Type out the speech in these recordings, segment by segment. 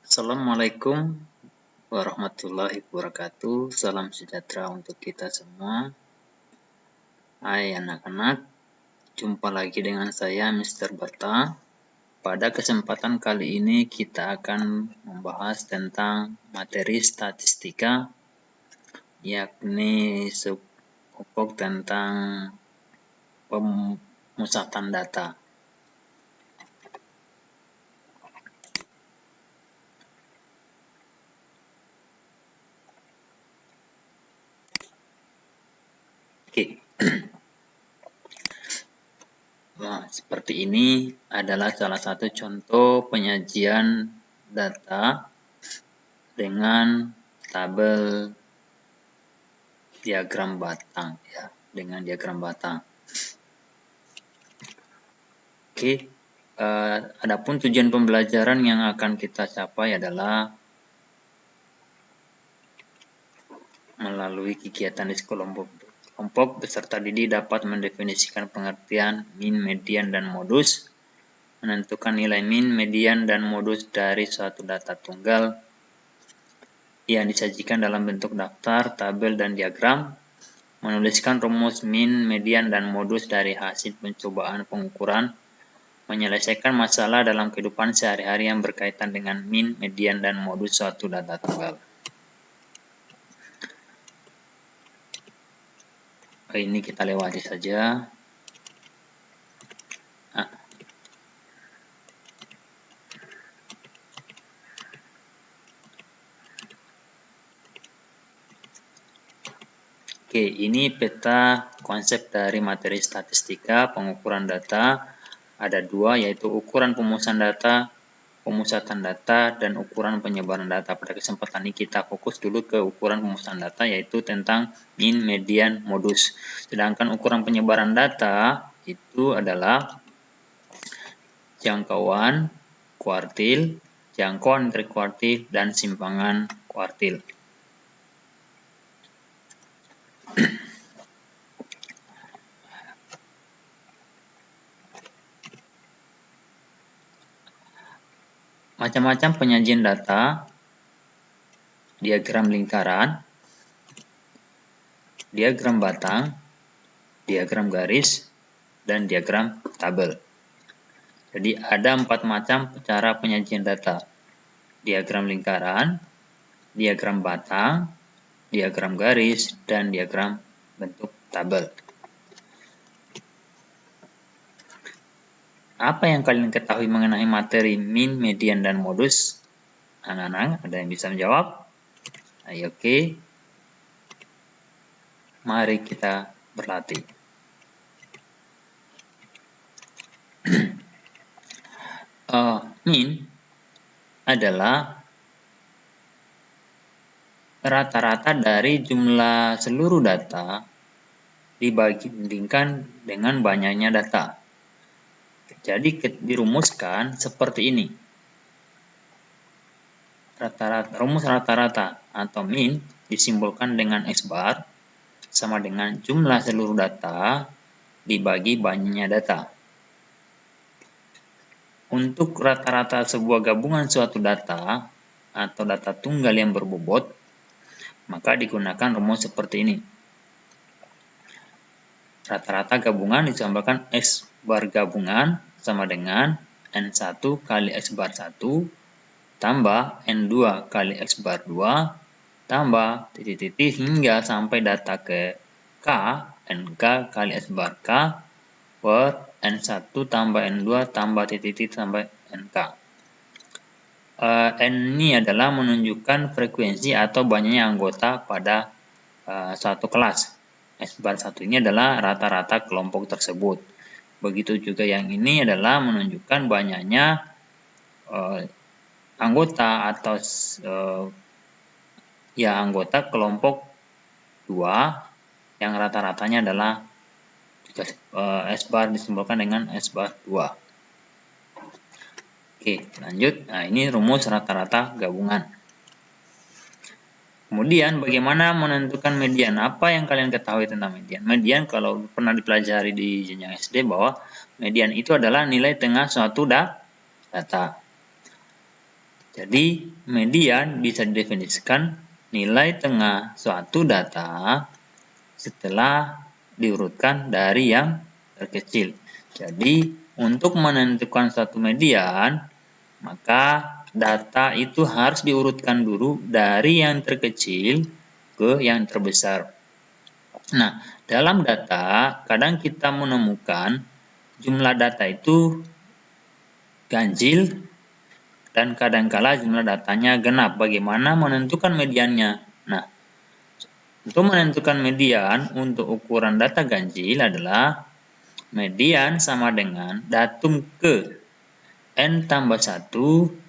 Assalamualaikum warahmatullahi wabarakatuh. Salam sejahtera untuk kita semua. Hai anak-anak, jumpa lagi dengan saya Mr. Bata. Pada kesempatan kali ini kita akan membahas tentang materi statistika, yakni pokok tentang pemusatan data. Oke. Nah, seperti ini adalah salah satu contoh penyajian data dengan tabel diagram batang, ya, dengan diagram batang. Oke, adapun tujuan pembelajaran yang akan kita capai adalah melalui kegiatan di kelompok peserta didik dapat mendefinisikan pengertian min, median, dan modus, menentukan nilai min, median, dan modus dari suatu data tunggal yang disajikan dalam bentuk daftar, tabel, dan diagram, menuliskan rumus min, median, dan modus dari hasil pencobaan pengukuran, menyelesaikan masalah dalam kehidupan sehari-hari yang berkaitan dengan min, median, dan modus suatu data tunggal. Ini kita lewati saja. Oke, ini peta konsep dari materi statistika pengukuran data. Ada dua, yaitu ukuran pemusatan data, dan ukuran penyebaran data. Pada kesempatan ini kita fokus dulu ke ukuran pemusatan data, yaitu tentang min, median, modus. Sedangkan ukuran penyebaran data itu adalah jangkauan kuartil, jangkauan interkuartil, dan simpangan kuartil. Macam-macam penyajian data, diagram lingkaran, diagram batang, diagram garis, dan diagram tabel. Jadi ada 4 macam cara penyajian data: diagram lingkaran, diagram batang, diagram garis, dan diagram bentuk tabel. Apa yang kalian ketahui mengenai materi min, median, dan modus? Anak-anak, ada yang bisa menjawab? Ayo, oke. Mari kita berlatih. Min adalah rata-rata dari jumlah seluruh data dibandingkan dengan banyaknya data. Jadi dirumuskan seperti ini. Rumus rata-rata atau min disimbolkan dengan X bar sama dengan jumlah seluruh data dibagi banyaknya data. Untuk rata-rata sebuah gabungan suatu data atau data tunggal yang berbobot, maka digunakan rumus seperti ini. Rata-rata gabungan disimbolkan X bar gabungan sama dengan N1 kali X bar 1 tambah N2 kali X bar 2 tambah titik-titik hingga sampai data ke K, NK kali X bar K per N1 tambah N2 tambah titik-titik sampai NK. N ini adalah menunjukkan frekuensi atau banyaknya anggota pada suatu kelas. X bar 1 ini adalah rata-rata kelompok tersebut. Begitu juga yang ini adalah menunjukkan banyaknya anggota atau anggota kelompok 2 yang rata-ratanya adalah S bar disimbolkan dengan S bar 2. Oke, lanjut. Nah, ini rumus rata-rata gabungan. Kemudian bagaimana menentukan median? Apa yang kalian ketahui tentang median? Median kalau pernah dipelajari di jenjang SD bahwa median itu adalah nilai tengah suatu data. Jadi, median bisa didefinisikan nilai tengah suatu data setelah diurutkan dari yang terkecil. Jadi, untuk menentukan suatu median, maka data itu harus diurutkan dulu dari yang terkecil ke yang terbesar. Nah, dalam data, kadang kita menemukan jumlah data itu ganjil dan kadangkala jumlah datanya genap. Bagaimana menentukan mediannya? Nah, untuk menentukan median untuk ukuran data ganjil adalah median sama dengan datum ke n tambah 1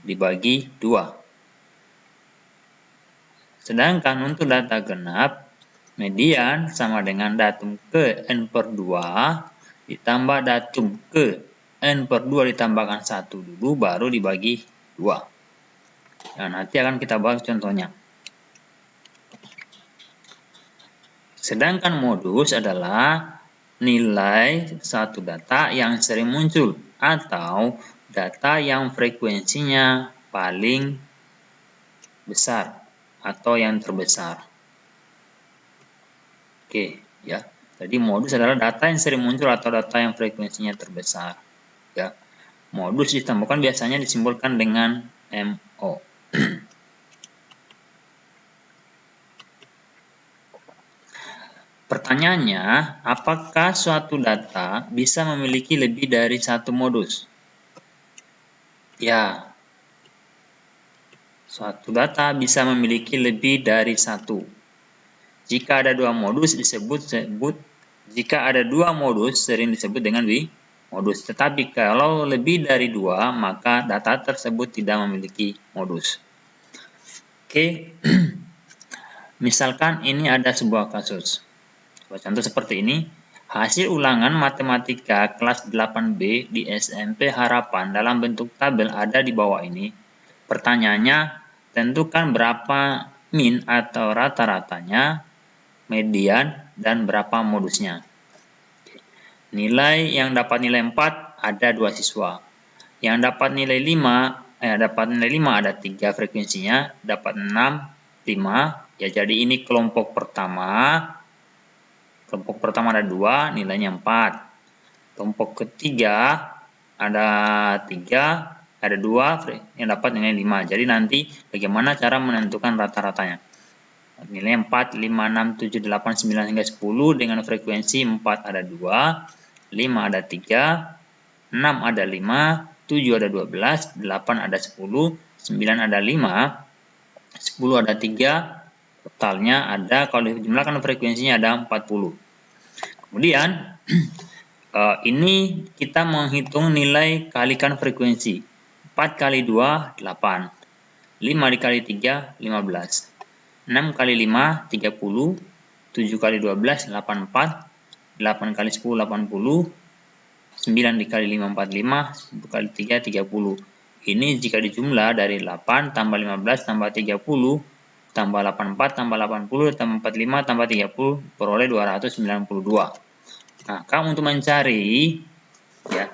dibagi 2. Sedangkan untuk data genap, median sama dengan datum ke n per 2 ditambah datum ke n per 2 ditambahkan 1 dulu baru dibagi 2. Nah, nanti akan kita bahas contohnya. Sedangkan modus adalah nilai satu data yang sering muncul atau data yang frekuensinya paling besar atau yang terbesar. Oke, ya. Jadi modus adalah data yang sering muncul atau data yang frekuensinya terbesar. Ya. Modus ditambahkan biasanya disimbolkan dengan MO. Pertanyaannya, apakah suatu data bisa memiliki lebih dari satu modus? Ya, suatu data bisa memiliki lebih dari satu. Jika ada dua modus sering disebut dengan modus. Tetapi kalau lebih dari dua, maka data tersebut tidak memiliki modus. Oke, misalkan ini ada sebuah kasus. Contoh seperti ini, hasil ulangan matematika kelas 8B di SMP Harapan dalam bentuk tabel ada di bawah ini. Pertanyaannya, tentukan berapa min atau rata-ratanya, median, dan berapa modusnya. Nilai yang dapat nilai 4 ada 2 siswa. Yang dapat nilai 5 ada 3 frekuensinya, dapat 6, 5. Ya, jadi ini kelompok pertama. Kelompok pertama ada 2, nilainya 4. Kelompok ketiga ada 3, ada 2 yang dapat nilai 5. Jadi nanti bagaimana cara menentukan rata-ratanya? Nilai 4, 5, 6, 7, 8, 9 hingga 10 dengan frekuensi 4 ada 2. 5 ada 3, 6 ada 5, 7 ada 12, 8 ada 10, 9 ada 5, 10 ada 3, totalnya ada, kalau dijumlahkan frekuensinya ada 40. Kemudian, ini kita menghitung nilai kalikan frekuensi. 4 kali 2, 8. 5 dikali 3, 15. 6 kali 5, 30. 7 kali 12, 84. 8 kali 10, 80. 9 dikali 5, 45. 10 kali 3, 30. Ini jika dijumlah dari 8 tambah 15 tambah 30 tambah 84 tambah 80 tambah 45 tambah 30 peroleh 292. Nah, kamu untuk mencari, ya,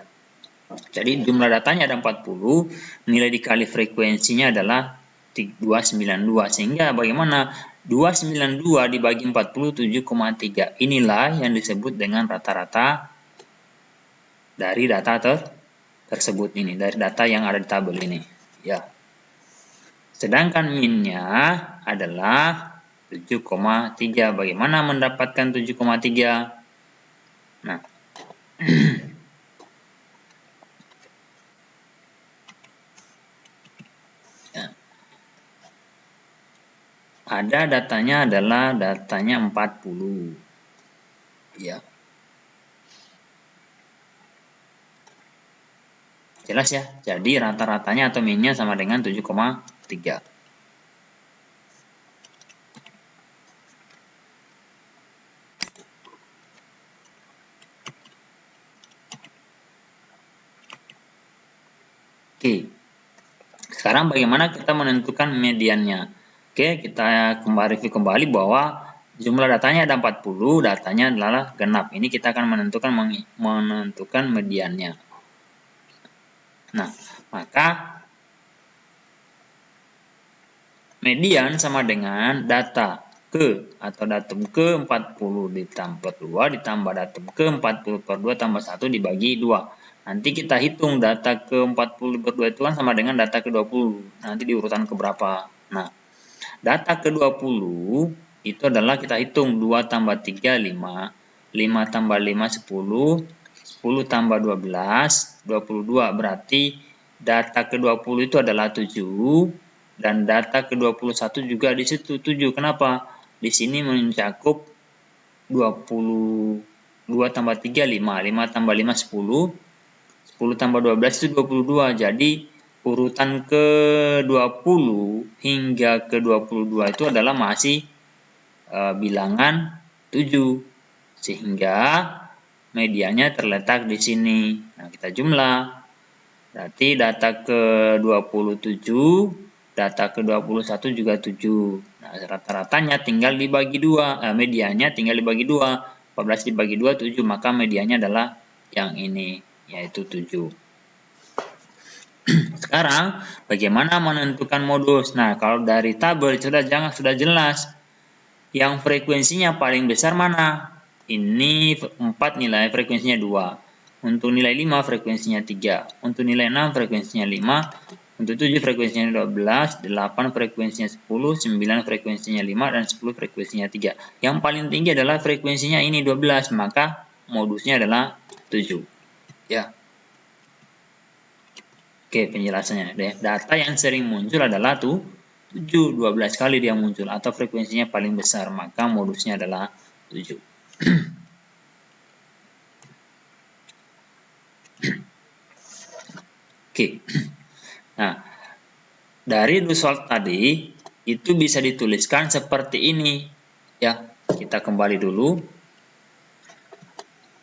jadi jumlah datanya ada 40, nilai dikali frekuensinya adalah 292. Sehingga bagaimana? 292 dibagi 40, 7,3. Inilah yang disebut dengan rata-rata dari data tersebut ini, dari data yang ada di tabel ini. Ya. Sedangkan minnya adalah 7,3. Bagaimana mendapatkan 7,3? Nah, ada datanya adalah datanya 40. Ya. Jelas ya? Jadi rata-ratanya atau minnya sama dengan 7,3. Oke. Sekarang bagaimana kita menentukan mediannya? Oke, kita review kembali bahwa jumlah datanya ada 40, datanya adalah genap. Ini kita akan menentukan mediannya. Nah, maka median sama dengan data ke atau datum ke 40 ditambah 2 ditambah datum ke 40 per 2 tambah 1 dibagi 2. Nanti kita hitung data ke 40 per 2 itu kan sama dengan data ke 20. Nanti di urutan keberapa. Nah, data ke 20 itu adalah kita hitung 2 tambah 3, 5. 5 tambah 5, 10. 10 tambah 12, 22. Berarti data ke 20 itu adalah 7. Dan data ke 21 juga di situ 7. Kenapa? Di sini mencakup 22 tambah 3, 5. 5 tambah 5, 10. 10 tambah 12 itu 22. Jadi urutan ke 20 hingga ke 22 itu adalah masih bilangan 7. Sehingga medianya terletak di sini. Nah, kita jumlah. Berarti data ke 27, data ke 21 juga 7. Nah, rata-ratanya tinggal dibagi 2. Medianya tinggal dibagi 2. 14 dibagi 2, 7. Maka medianya adalah yang ini, yaitu 7. Sekarang, bagaimana menentukan modus? Nah, kalau dari tabel sudah jelas. Yang frekuensinya paling besar mana? Ini 4 nilai frekuensinya 2. Untuk nilai 5 frekuensinya 3. Untuk nilai 6 frekuensinya 5. Untuk 7 frekuensinya 12. 8 frekuensinya 10. 9 frekuensinya 5. Dan 10 frekuensinya 3. Yang paling tinggi adalah frekuensinya ini 12. Maka modusnya adalah 7. Ya. Oke, penjelasannya. Data yang sering muncul adalah 7. 12 kali dia muncul. Atau frekuensinya paling besar. Maka modusnya adalah 7. Oke. Nah, dari result tadi itu bisa dituliskan seperti ini. Ya, kita kembali dulu.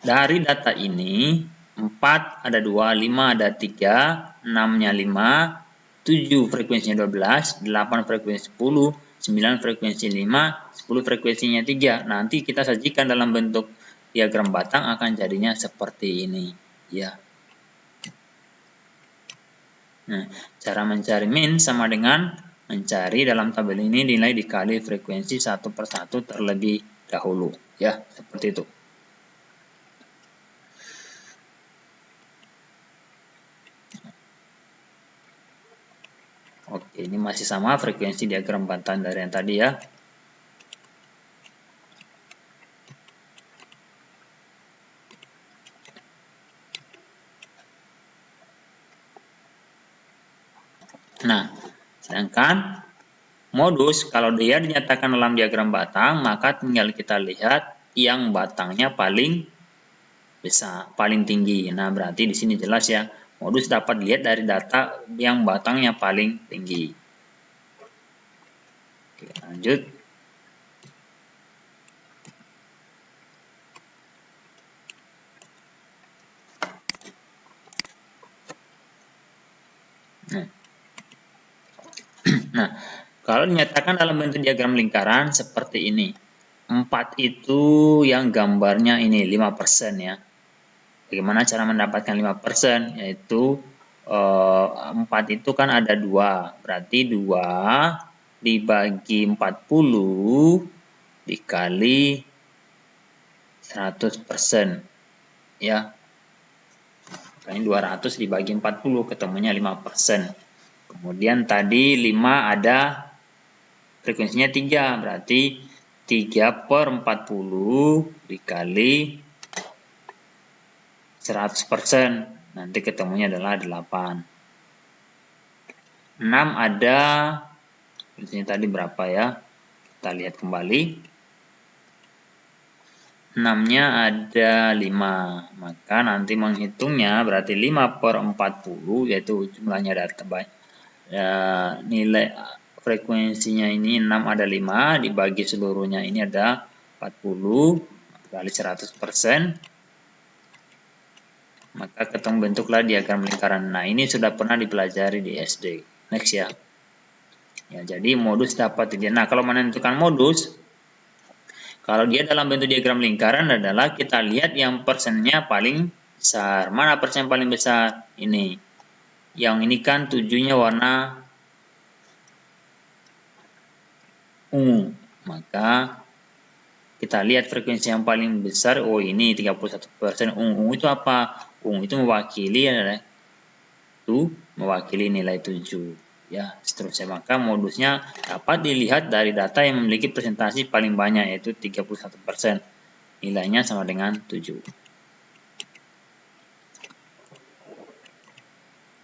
Dari data ini 4 ada 2, 5 ada 3, 6-nya 5, 7 frekuensinya 12, 8 frekuensi 10, 9 frekuensi 5, 10 frekuensinya 3. Nanti kita sajikan dalam bentuk diagram batang akan jadinya seperti ini, ya. Nah, cara mencari min sama dengan mencari dalam tabel ini nilai dikali frekuensi satu per satu terlebih dahulu, ya, seperti itu. Oke, ini masih sama frekuensi diagram batang dari yang tadi, ya. Nah, sedangkan modus kalau dia dinyatakan dalam diagram batang, maka tinggal kita lihat yang batangnya paling besar, paling tinggi. Nah, berarti di sini jelas ya, modus dapat dilihat dari data yang batangnya paling tinggi. Oke, lanjut. Nah, kalau dinyatakan dalam bentuk diagram lingkaran seperti ini. 4 itu yang gambarnya ini 5% ya. Bagaimana cara mendapatkan 5%? Yaitu 4 itu kan ada 2. Berarti 2 dibagi 40 dikali 100%. Ya. Ini 200 dibagi 40 ketemunya 5%. Kemudian tadi 5 ada frekuensinya 3, berarti 3 per 40 dikali 100%. Nanti ketemunya adalah 8. 6 ada, frekuensinya tadi berapa ya? Kita lihat kembali. 6-nya ada 5. Maka nanti menghitungnya berarti 5 per 40, yaitu jumlahnya data nilai frekuensinya ini 6 ada 5, dibagi seluruhnya ini ada 40, kali 100%, maka ketemu bentuklah diagram lingkaran. Nah, ini sudah pernah dipelajari di SD. Next ya. Ya, jadi modus dapat dilihat. Nah, kalau menentukan modus, kalau dia dalam bentuk diagram lingkaran adalah kita lihat yang persennya paling besar. Mana persen paling besar? Ini. Yang ini kan 7-nya warna ungu. Maka kita lihat frekuensi yang paling besar, oh ini 31%. Ungu itu apa? Ungu itu mewakili nilai 7. Ya, seterusnya. Maka modusnya dapat dilihat dari data yang memiliki presentasi paling banyak, yaitu 31%. Nilainya sama dengan 7.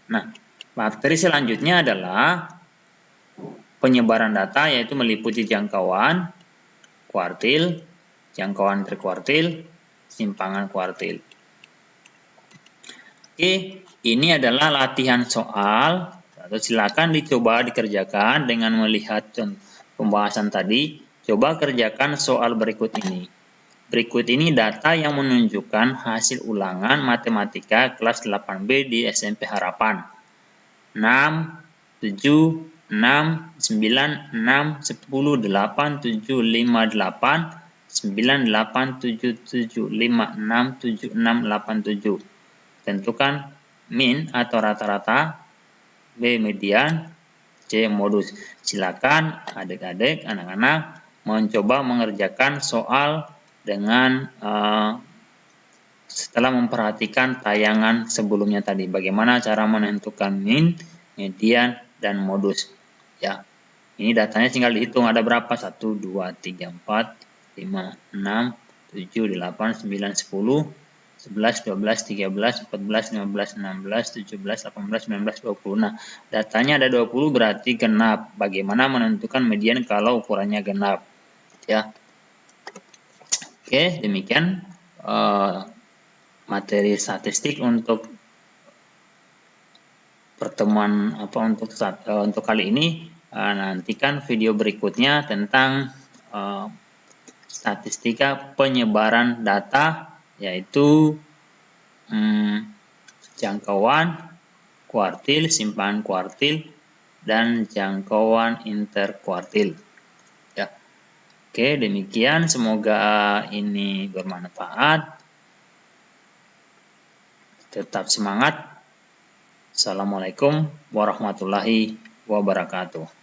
Nah, materi selanjutnya adalah penyebaran data, yaitu meliputi jangkauan, kuartil, jangkauan interkuartil, simpangan kuartil. Oke, ini adalah latihan soal, atau silakan dicoba dikerjakan dengan melihat pembahasan tadi. Coba kerjakan soal berikut ini. Berikut ini data yang menunjukkan hasil ulangan matematika kelas 8B di SMP Harapan. 6, 7, 6, 9, 6, 10, 8, 7, 5, 8, 9, 8, 7, 7, 5, 6, 7, 6, 8, 7. Tentukan min atau rata-rata, B median, C modus. Silakan adik-adik, anak-anak mencoba mengerjakan soal dengan setelah memperhatikan tayangan sebelumnya tadi. Bagaimana cara menentukan min, median, dan modus. Ya, ini datanya tinggal dihitung ada berapa? 1, 2, 3, 4, 5, 6, 7, 8, 9, 10, 11, 12, 13, 14, 15, 16, 17, 18, 19, 20. Nah, datanya ada 20 berarti genap. Bagaimana menentukan median kalau ukurannya genap? Ya. Oke, demikian materi statistik untuk pertemuan untuk kali ini. Nantikan video berikutnya tentang statistika penyebaran data, yaitu jangkauan, kuartil, simpangan kuartil, dan jangkauan interkuartil. Ya. Oke, demikian. Semoga ini bermanfaat. Tetap semangat. Assalamualaikum warahmatullahi wabarakatuh.